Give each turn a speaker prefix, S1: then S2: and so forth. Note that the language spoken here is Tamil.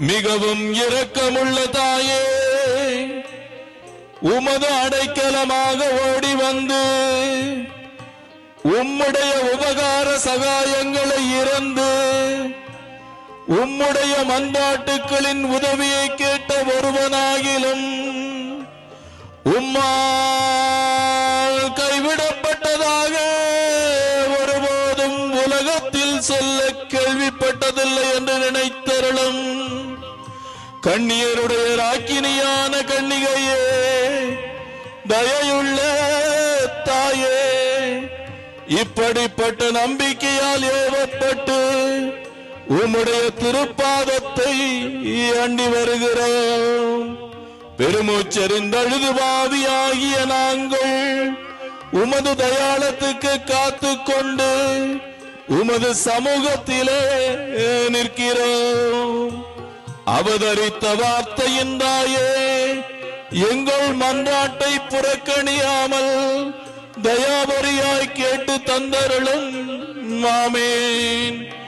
S1: மிகவும் இரக்கமுள்ள தாயே, உமது அடைக்கலமாக ஓடி வந்து உம்முடைய உபகார சகாயங்களை இறந்து உம்முடைய மன்றாட்டுக்களின் உதவியை கேட்ட ஒருவனாகிலும் உம்மால் கைவிடப்பட்டதாக ஒருபோதும் உலகத்தில் சொல்ல கேள்விப்பட்டதில்லை என்று நினைத்தருளும். கண்ணியருடைய ராக்கினியான கன்னிகையே, தயையுள்ள தாயே, இப்படிப்பட்ட நம்பிக்கையால் ஏவப்பட்டு உம்முடைய திருப்பாதத்தை அண்டி வருகிறோம். பெருமூச்செறிந்தழுது பாவியாகிய நாங்கள் உமது தயாளத்துக்கு காத்து கொண்டு உமது சமூகத்திலே நிற்கிறோம். அவதரித்த வார்த்தையின் தாயே, எங்கள் மன்றாட்டை புறக்கணியாமல் தயாபரியாய் கேட்டு தந்தருளும். ஆமென்.